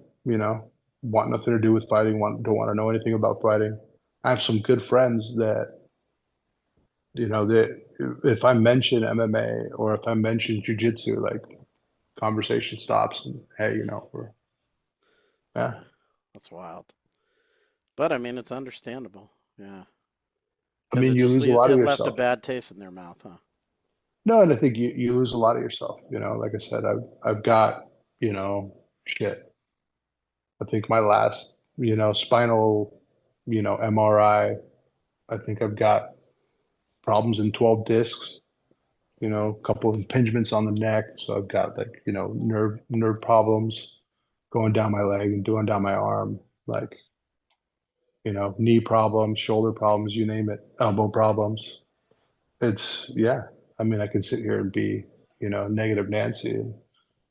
want nothing to do with fighting, don't want to know anything about fighting. I have some good friends that, that if I mention MMA or if I mention jujitsu, like conversation stops and hey, yeah. Yeah. That's wild. But I mean, it's understandable. Yeah. I Because mean, you lose a lot of it left a yourself. bad taste in their mouth, huh? No, and I think you lose a lot of yourself. Like I said, I've got, shit. I think my last, spinal, MRI, I think I've got problems in 12 discs, Yeah. a couple of impingements on the neck. So I've got like, nerve problems going down my leg and doing down my arm, like, knee problems, shoulder problems, you name it, elbow problems. Yeah. I mean, I can sit here and be, negative Nancy and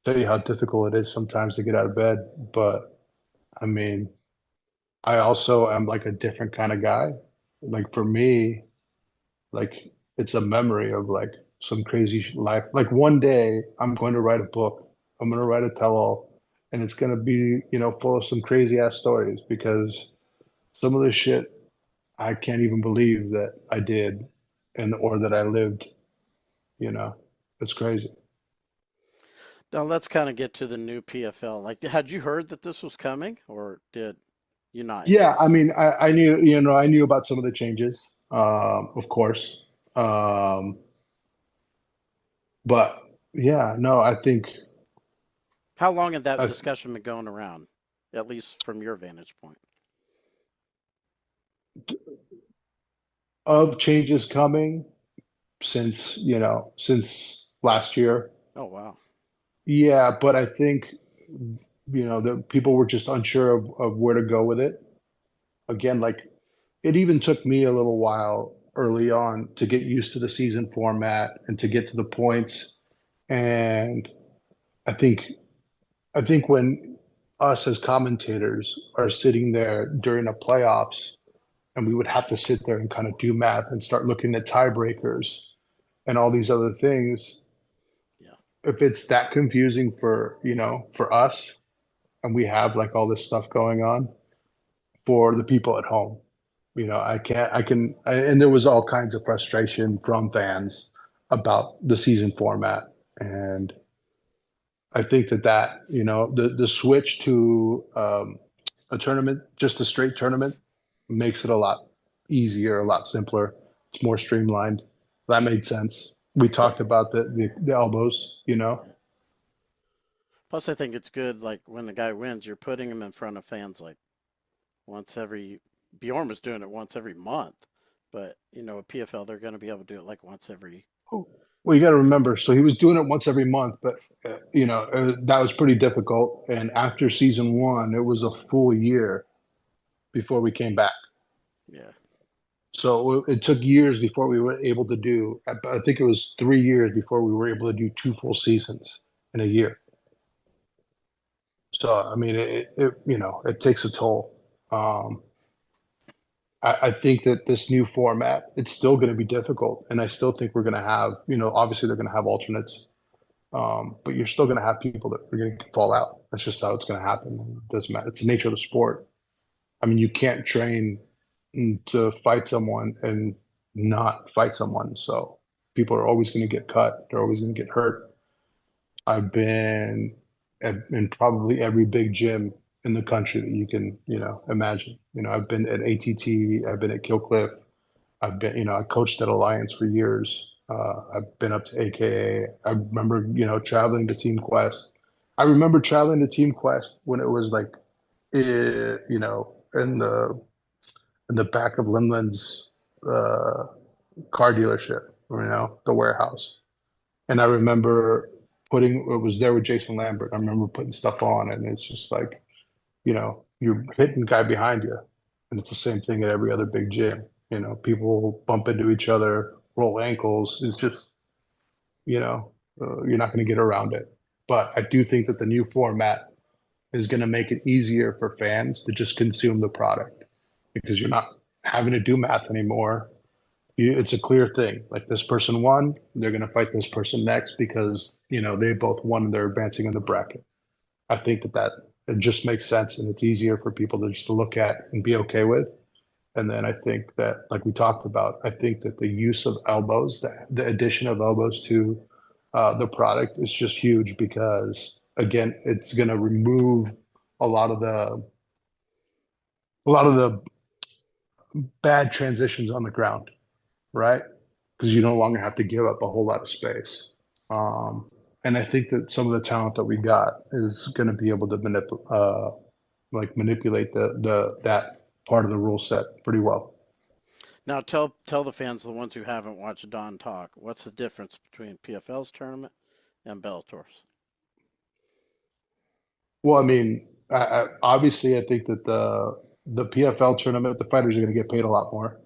tell you how difficult it is sometimes to get out of bed. But I mean, I also am like a different kind of guy. Like for me, like it's a memory of like some crazy life. Like one day I'm going to write a book. I'm going to write a tell-all, and it's going to be, full of some crazy ass stories because some of the shit I can't even believe that I did and or that I lived, you know. It's crazy. Now let's kind of get to the new PFL. Like, had you heard that this was coming, or did you not Yeah, hear? I mean, I knew, I knew about some of the changes, of course. Um, but Yeah, no, I think How long had that uh, discussion been going around, at least from your vantage point? of changes coming since, since last year. Oh wow. Yeah, but I think, the people were just unsure of where to go with it. Again, like it even took me a little while early on to get used to the season format and to get to the points. And I think I think when us as commentators are sitting there during the playoffs and we would have to sit there and kind of do math and start looking at tiebreakers and all these other things, Yeah. if it's that confusing for, for us and we have like all this stuff going on for the people at home, I can't, I can, and there was all kinds of frustration from fans about the season format. And I think the switch to a tournament, just a straight tournament, makes it a lot easier, a lot simpler. It's more streamlined. That made sense. We Plus, talked about the elbows, plus, I think it's good. Like when the guy wins, you're putting him in front of fans like once every. Bjorn was doing it once every month, but at PFL they're going to be able to do it like once every. Well, you got to remember. So he was doing it once every month, but that was pretty difficult. And after season one, it was a full year before we came back. Yeah. So it took years before we were able to do, I think it was 3 years before we were able to do two full seasons in a year. So, I mean, it takes a toll. Um, I think that this new format, it's still going to be difficult. And I still think we're going to have, obviously they're going to have alternates, but you're still going to have people that are going to fall out. That's just how it's going to happen. It doesn't matter. It's the nature of the sport. I mean, you can't train to fight someone and not fight someone. So people are always going to get cut. They're always going to get hurt. I've been in probably every big gym in the country that you can, imagine. I've been at ATT, I've been at Killcliff, I've been, I coached at Alliance for years. I've been up to AKA. I remember, traveling to Team Quest. I remember traveling to Team Quest when it was like, in the back of Lindland's uh, car dealership, the warehouse. And I remember it was there with Jason Lambert. I remember putting stuff on, and it's just like, you're hitting the guy behind you. And it's the same thing at every other big gym. People bump into each other, roll ankles. It's just, you're not going to get around it. But I do think that the new format is going to make it easier for fans to just consume the product because you're not having to do math anymore. It's a clear thing. Like this person won, they're going to fight this person next because they both won and they're advancing in the bracket. I think that it just makes sense and it's easier for people to just look at and be okay with. And then I think that, like we talked about, I think that the use of elbows, the addition of elbows to the product is just huge because again, it's going to remove a lot of the a lot of the bad transitions on the ground, right? Because you no longer have to give up a whole lot of space. Um, and I think that some of the talent that we got is going to be able to manipulate that part of the rule set pretty well. Now tell the fans, the ones who haven't watched Don talk, what's the difference between PFL's tournament and Bellator's? Well, I mean, obviously, I think that the PFL tournament, the fighters are going to get paid a lot more.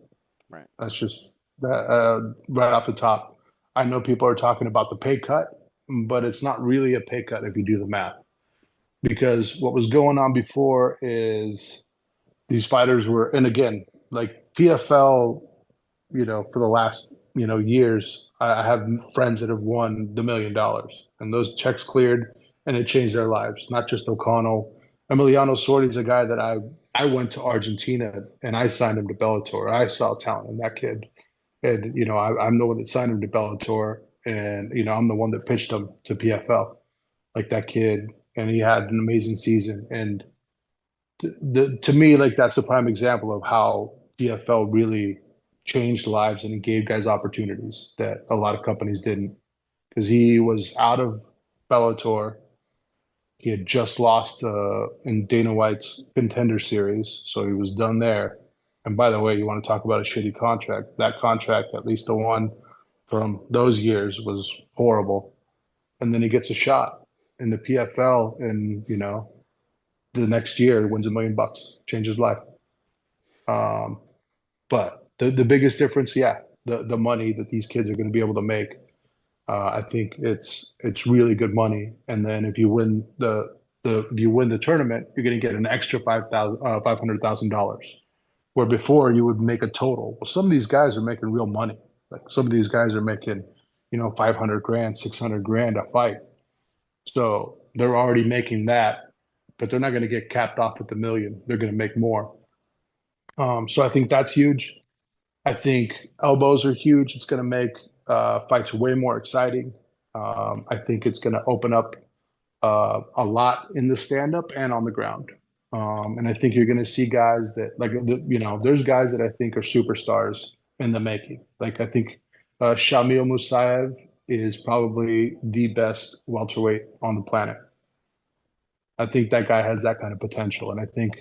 Right. That's just that right off the top. I know people are talking about the pay cut, but it's not really a pay cut if you do the math. Because what was going on before is these fighters were, and again, like PFL, for the last, years, I have friends that have won the $1 million and those checks cleared and it changed their lives, not just O'Connell. Emiliano Sordi is a guy that I went to Argentina and I signed him to Bellator. I saw talent in that kid. And, I'm the one that signed him to Bellator and, I'm the one that pitched him to PFL, like that kid. And he had an amazing season. And to me, like that's a prime example of how PFL really changed lives and gave guys opportunities that a lot of companies didn't. because he was out of Bellator. He had just lost in Dana White's Contender Series, so he was done there. And by the way, you want to talk about a shitty contract? That contract, at least the one from those years, was horrible. And then he gets a shot in the PFL, and the next year wins $1 million, changes his life. Um, but the biggest difference, yeah, the money that these kids are going to be able to make. I think it's really good money. And then if you win the tournament, you're going to get an extra $500,000. Where before you would make a total. Well, some of these guys are making real money. Like some of these guys are making, 500 grand, 600 grand a fight. So they're already making that, but they're not going to get capped off at the million. They're going to make more. So I think that's huge. I think elbows are huge. It's going to make fights way more exciting. I think it's going to open up a lot in the stand up and on the ground. And I think you're going to see guys that there's guys that I think are superstars in the making. Like I think Shamil Musayev is probably the best welterweight on the planet. I think that guy has that kind of potential, and I think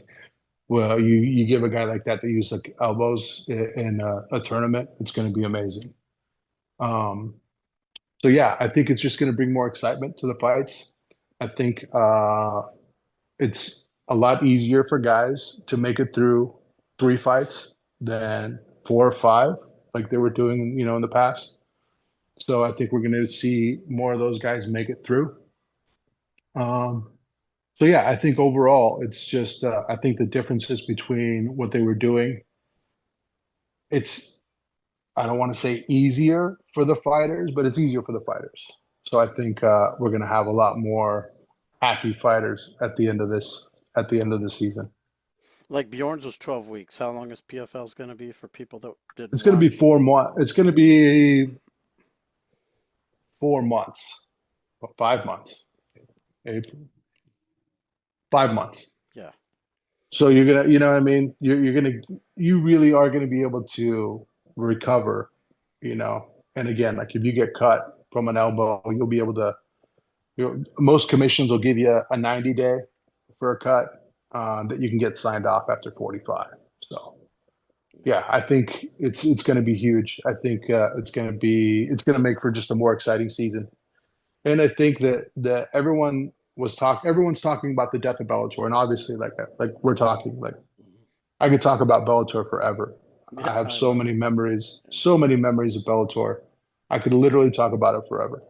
well, you give a guy like that use like elbows in a tournament, it's going to be amazing. Um, so yeah, I think it's just going to bring more excitement to the fights. I think it's a lot easier for guys to make it through 3 fights than 4 or 5, like they were doing, in the past. So I think we're going to see more of those guys make it through. Um, so yeah, I think overall, it's just I think the differences between what they were doing, it's I don't want to say easier for the fighters, but it's easier for the fighters. So I think we're going to have a lot more happy fighters at the end of the season. Like Bjorn's was 12 weeks. How long is PFL's going to be for people that didn't It's going to be watch? 4 months. It's going to be 4 months, 5 months, April, 5 months. Yeah. So you're gonna, you know what I mean? You really are gonna be able to recover, And again, like if you get cut from an elbow, you'll be able to. Most commissions will give you a 90-day for a cut that you can get signed off after 45. So yeah, I think it's going to be huge. I think it's going to make for just a more exciting season. And I think that everyone's talking about the death of Bellator, and obviously, like we're talking, like I could talk about Bellator forever. I Yeah, have I know. so many memories of Bellator. I could literally talk about it forever.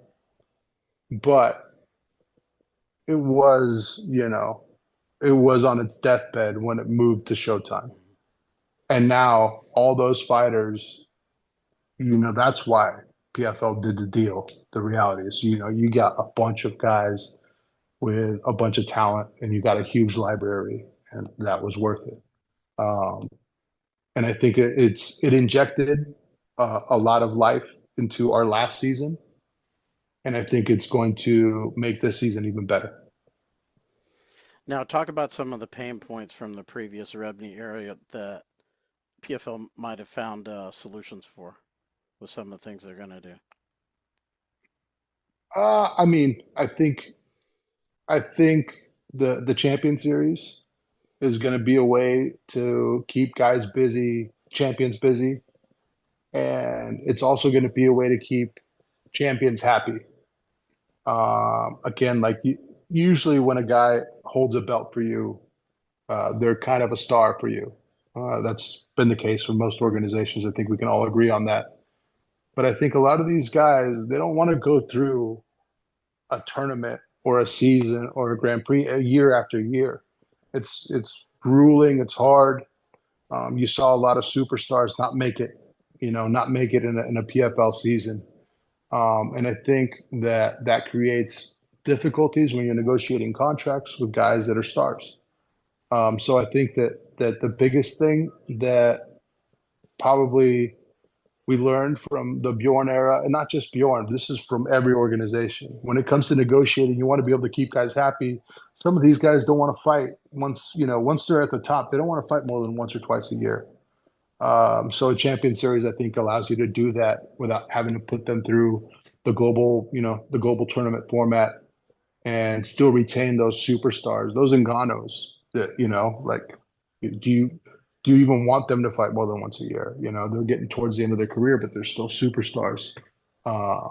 But it was, it was on its deathbed when it moved to Showtime. And now all those fighters, that's why PFL did the deal. The reality is, you got a bunch of guys with a bunch of talent and you got a huge library, and that was worth it. Um, and I think it injected a lot of life into our last season, and I think it's going to make this season even better. Now, talk about some of the pain points from the previous Rebney area that PFL might have found solutions for with some of the things they're going to do. I mean, I think the Champion Series is going to be a way to keep guys busy, champions busy, and it's also going to be a way to keep champions happy. Again, like usually when a guy holds a belt for you, they're kind of a star for you. That's been the case for most organizations. I think we can all agree on that. But I think a lot of these guys, they don't want to go through a tournament or a season or a Grand Prix a year after year. It's grueling. It's hard. You saw a lot of superstars not make it in a PFL season. And I think that creates difficulties when you're negotiating contracts with guys that are stars. So I think that the biggest thing that probably we learned from the Bjorn era, and not just Bjorn, this is from every organization. When it comes to negotiating, you want to be able to keep guys happy. Some of these guys don't want to fight once they're at the top, they don't want to fight more than once or twice a year. So a champion series, I think, allows you to do that without having to put them through the global tournament format and still retain those superstars, those Ngannou's that, like, do you do you even want them to fight more than once a year? They're getting towards the end of their career, but they're still superstars. Uh,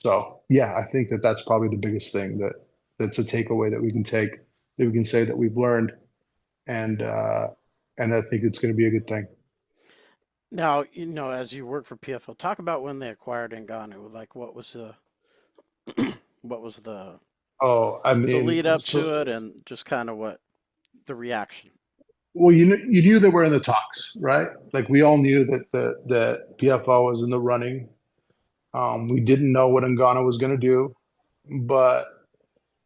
so yeah, I think that that's probably the biggest thing that's a takeaway that we can take, that we can say that we've learned, and I think it's going to be a good thing. Now, as you work for PFL, talk about when they acquired Ngannou. Like, what was Oh, I the mean, lead up so to it, and just kind of what the reaction. well, you knew they were in the talks, right? Like we all knew that PFL was in the running. We didn't know what Ngannou was going to do, but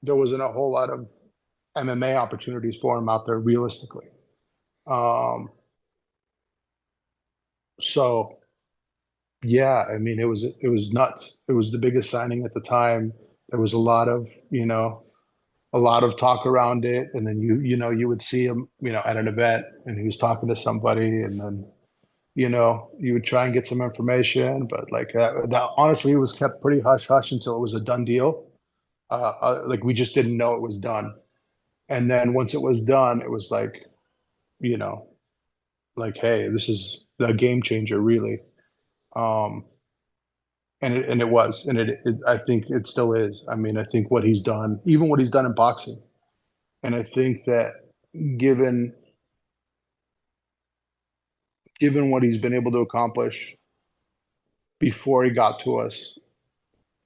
there wasn't a whole lot of MMA opportunities for him out there realistically. Um, so yeah, I mean, it was nuts. It was the biggest signing at the time. There was a lot of, a lot of talk around it, and then you would see him, at an event, and he was talking to somebody, and then you would try and get some information, but like that honestly, it was kept pretty hush hush until it was a done deal. Like we just didn't know it was done, and then once it was done, it was like, you know, like, hey, this is the game changer, really. Um, and it was, and I think it still is. I mean, I think what he's done, even what he's done in boxing, and I think that given given what he's been able to accomplish before he got to us,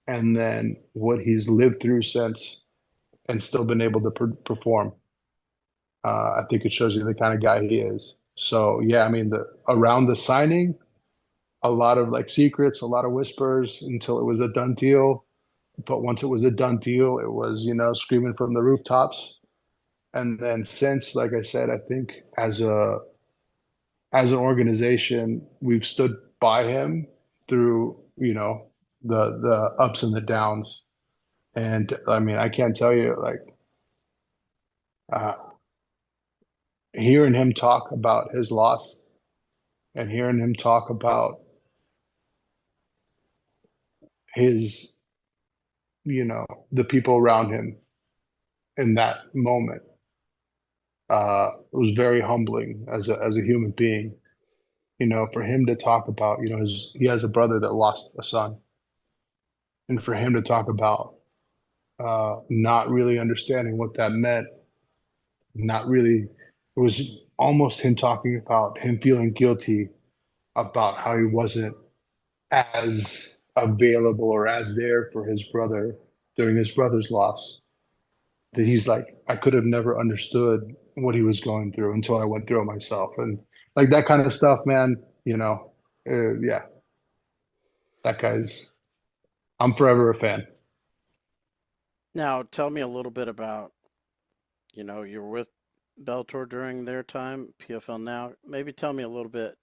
and then what he's lived through since, and still been able to perform, I think it shows you the kind of guy he is. So yeah, I mean, the around the signing, a lot of like secrets, a lot of whispers until it was a done deal. But once it was a done deal, it was, screaming from the rooftops. And then since, like I said, I think as an organization, we've stood by him through, the ups and the downs. And I mean, I can't tell you, like, uh, hearing him talk about his loss and hearing him talk about his, the people around him in that moment, it was very humbling as a human being. For him to talk about, he has a brother that lost a son, and for him to talk about not really understanding what that meant, not really, it was almost him talking about him feeling guilty about how he wasn't as available or as there for his brother during his brother's loss. That he's like, I could have never understood what he was going through until I went through it myself. And like that kind of stuff, man, yeah, that guy's, I'm forever a fan. Now, tell me a little bit about, you were with Bellator during their time, PFL now. Maybe tell me a little bit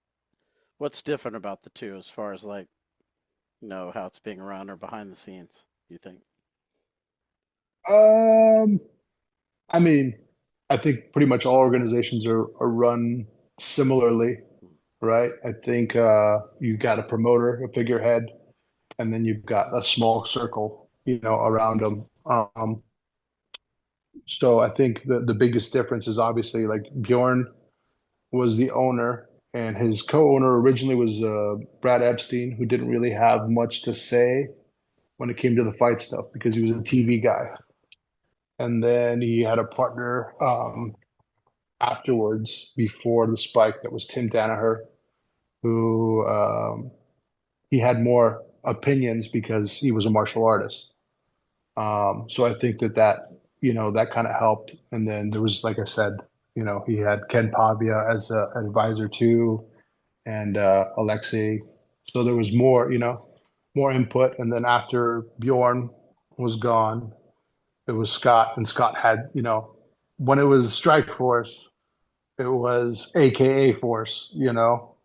what's different about the two as far as like, how it's being run or behind the scenes, you think? Um, I mean, I think pretty much all organizations are run similarly, right? I think you got a promoter, a figurehead, and then you've got a small circle, around them. So I think the biggest difference is obviously like Bjorn was the owner, and his co-owner originally was Brad Epstein, who didn't really have much to say when it came to the fight stuff because he was a TV guy. And then he had a partner afterwards before the spike that was Tim Danaher, who he had more opinions because he was a martial artist. So I think that kind of helped. And then there was, like I said, he had Ken Pavia as an advisor too, and Alexei. So there was more input. And then after Bjorn was gone, it was Scott, and Scott had, when it was Strike Force, it was AKA Force.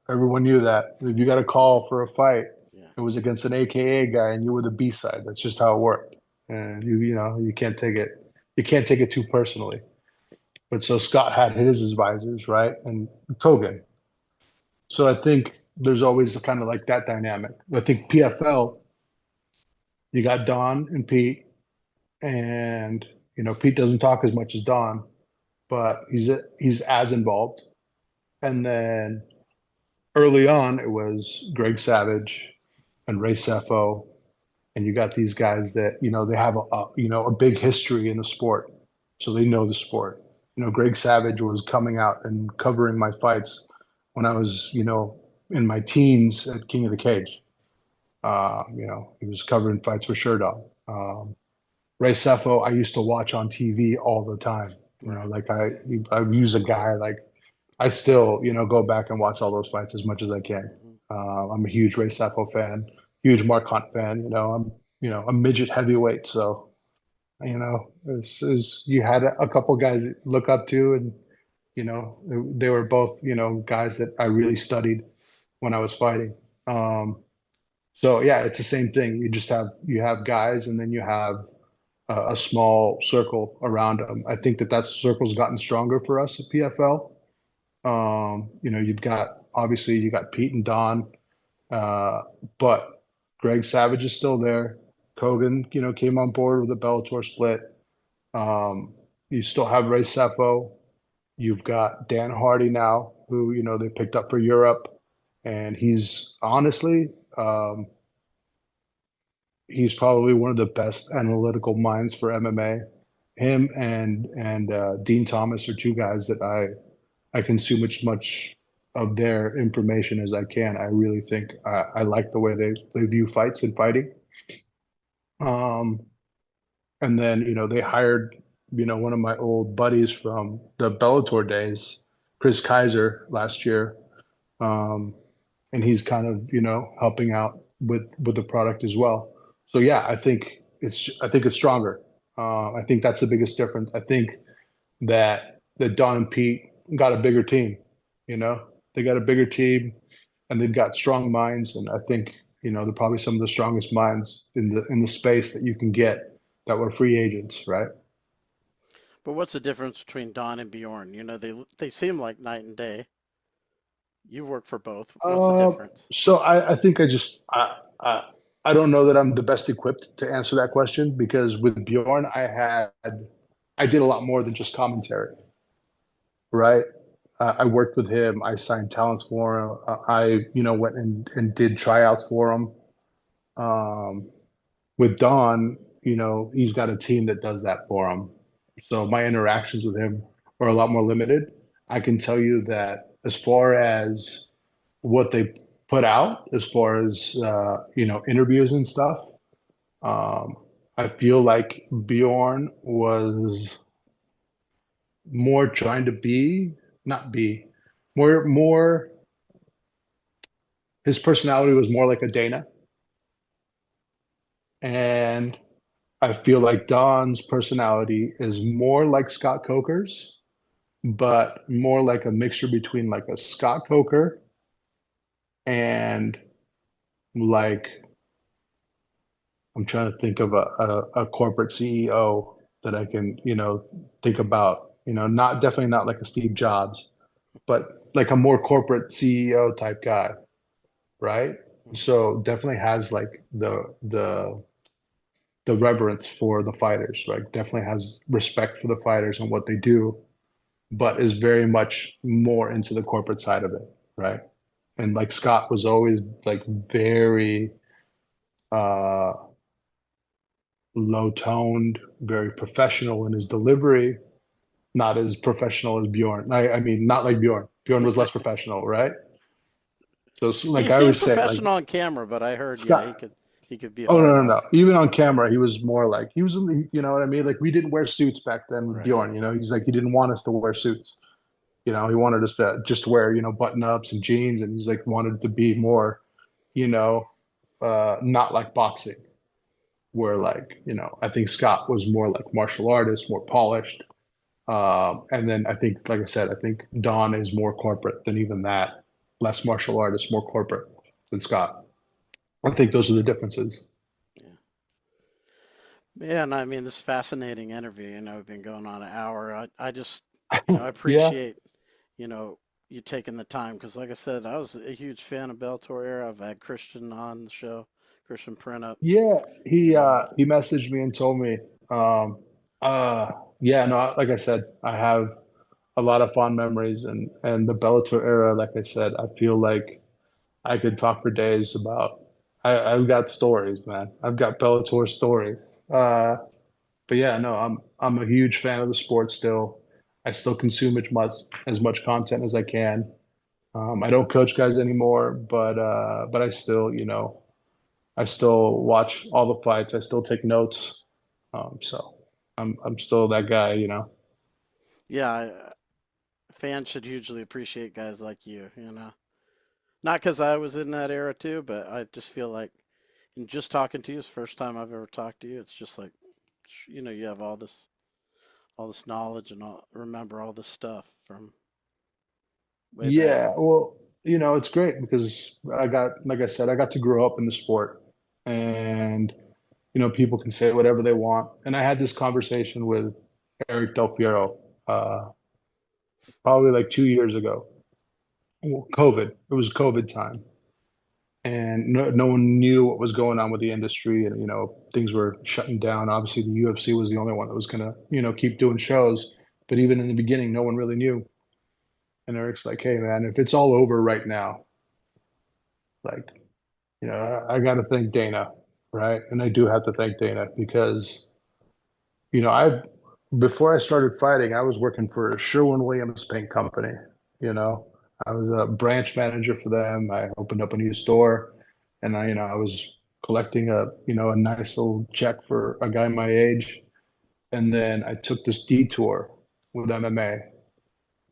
Everyone knew that. If you got a call for a fight, Yeah. it was against an AKA guy, and you were the B side. That's just how it worked, and you can't take it. You can't take it too personally. But so Scott had his advisors, right, and Kogan. So I think there's always kind of like that dynamic. I think PFL, You got Don and Pete, and Pete doesn't talk as much as Don, but he's as involved. And then early on, it was Greg Savage and Ray Sefo, and you got these guys that they have a big history in the sport, so they know the sport. Greg Savage was coming out and covering my fights when I was in my teens at King of the Cage. He was covering fights for Sherdog. Ray Sefo, I used to watch on TV all the time. Right. Like I use a guy like I still go back and watch all those fights as much as I can. Mhm. I'm a huge Ray Sefo fan, huge Mark Hunt fan. I'm a midget heavyweight, so you had a couple guys that look up to, and they were both guys that I really studied when I was fighting. So yeah, it's the same thing. You have guys, and then you have a small circle around them. I think that circle's gotten stronger for us at PFL. You've got obviously you got Pete and Don, uh, but Greg Savage is still there. Kogan, came on board with the Bellator split. Um, you still have Ray Sefo. You've got Dan Hardy now, who they picked up for Europe, and he's honestly, he's probably one of the best analytical minds for MMA. Him and Dean Thomas are two guys that I consume as much of their information as I can. I really think I like the way they view fights and fighting. Um, and then they hired one of my old buddies from the Bellator days, Chris Kaiser, last year, um, and he's kind of helping out with the product as well. So yeah, I think it's stronger. I think that's the biggest difference. I think that Don and Pete got a bigger team. You know, they got a bigger team, and they've got strong minds. And I think they're probably some of the strongest minds in the space that you can get that were free agents, right? But what's the difference between Don and Bjorn? They seem like night and day. You work for both. What's the Uh, difference? so I think I don't know that I'm the best equipped to answer that question because with Bjorn, I did a lot more than just commentary, right? I worked with him. I signed talents for him. I went and did tryouts for him. Um, with Don, he's got a team that does that for him. So my interactions with him are a lot more limited. I can tell you that as far as what they put out, as far as interviews and stuff, um, I feel like Bjorn was more trying to be, not be, more. His personality was more like a Dana, and I feel like Don's personality is more like Scott Coker's, but more like a mixture between like a Scott Coker and like I'm trying to think of a corporate CEO that I can, think about, not definitely not like a Steve Jobs, but like a more corporate CEO type guy, right? Mhm. So definitely has like the reverence for the fighters, right? Definitely has respect for the fighters and what they do, but is very much more into the corporate side of it, right? And like Scott was always like very uh low toned, very professional in his delivery, not as professional as Bjorn. I mean, not like Bjorn. Bjorn was less professional, right? So He like I seemed always say, like professional on camera, but I heard, yeah, Scott. he could be a Oh bit no, no, no. off. Even on camera, he was more like he was. You know what I mean? Like we didn't wear suits back then with Right. Bjorn. He's like he didn't want us to wear suits. He wanted us to just wear button ups and jeans, and he's like wanted it to be more, you know, not like boxing. Where like I think Scott was more like martial artist, more polished. And then I think, like I said, I think Don is more corporate than even that. Less martial artist, more corporate than Scott. I think those are the differences. Yeah. Yeah, and I mean, this fascinating interview, we've been going on an hour. I just, I Yeah. appreciate, you know, you taking the time because, like I said, I was a huge fan of Bellator era. I've had Christian on the show Christian Printup. Yeah, You know, he messaged me and told me, um, yeah, no, like I said, I have a lot of fond memories and the Bellator era. Like I said, I feel like I could talk for days about. I've got stories, man. I've got Bellator stories. But yeah, no, I'm a huge fan of the sport still. I still consume as much content as I can. I don't coach guys anymore, but I still, I still watch all the fights. I still take notes. So I'm still that guy. yeah, fans should hugely appreciate guys like you. You know, not because I was in that era too, but I just feel like, in just talking to you, it's the first time I've ever talked to you. It's just like, you have all this knowledge and remember all this stuff from way back. Yeah, well, it's great because like I said, I got to grow up in the sport, and people can say whatever they want. And I had this conversation with Eric Del Fiero, probably like 2 years ago. Well, COVID. It was COVID time, and no one knew what was going on with the industry, and things were shutting down. Obviously, the UFC was the only one that was gonna keep doing shows, but even in the beginning, no one really knew. And Eric's like, "Hey, man, if it's all over right now, like, I got to thank Dana, right? And I do have to thank Dana because, I before I started fighting, I was working for Sherwin-Williams Paint Company. You know, I was a branch manager for them. I opened up a new store, and I was collecting a nice little check for a guy my age. And then I took this detour with MMA.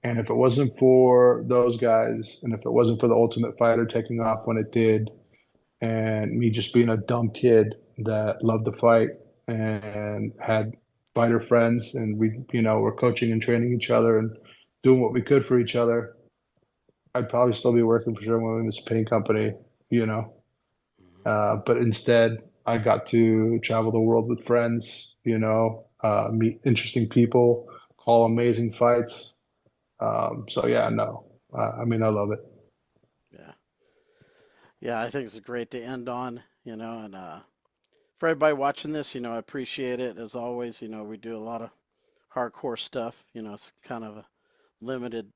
And if it wasn't for those guys, and if it wasn't for the Ultimate Fighter taking off when it did, and me just being a dumb kid that loved to fight and had fighter friends, and we, were coaching and training each other and doing what we could for each other, I'd probably still be working for Sherwin-Williams Paint Company, you know. Mhm. But instead, I got to travel the world with friends, meet interesting people, call amazing fights. So yeah, no, I mean, I love it. Yeah, yeah, I think it's great to end on. And for everybody watching this, I appreciate it as always. We do a lot of hardcore stuff. It's kind of a limited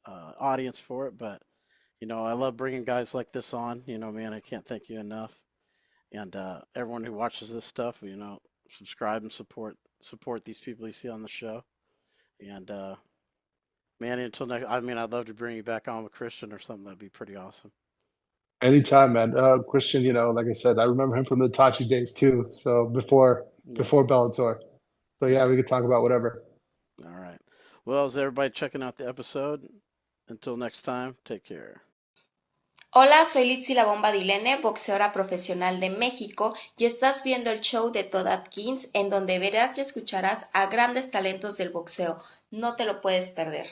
audience for it, but I love bringing guys like this on. Man, I can't thank you enough. And everyone who watches this stuff, subscribe and support these people you see on the show. And Manny, until next, I mean, I'd love to bring you back on with Christian or something. That'd be pretty awesome. Anytime, man. Christian, like I said, I remember him from the Tachi days too. So before Yeah, before Bellator. So yeah, yeah. we could talk about whatever. All right. Well, is everybody checking out the episode? Until next time, take care. Hola, soy Litzy La Bomba Dilene, boxeadora profesional de México, y estás viendo el show de Todd Atkins, en donde verás y escucharás a grandes talentos del boxeo. No te lo puedes perder.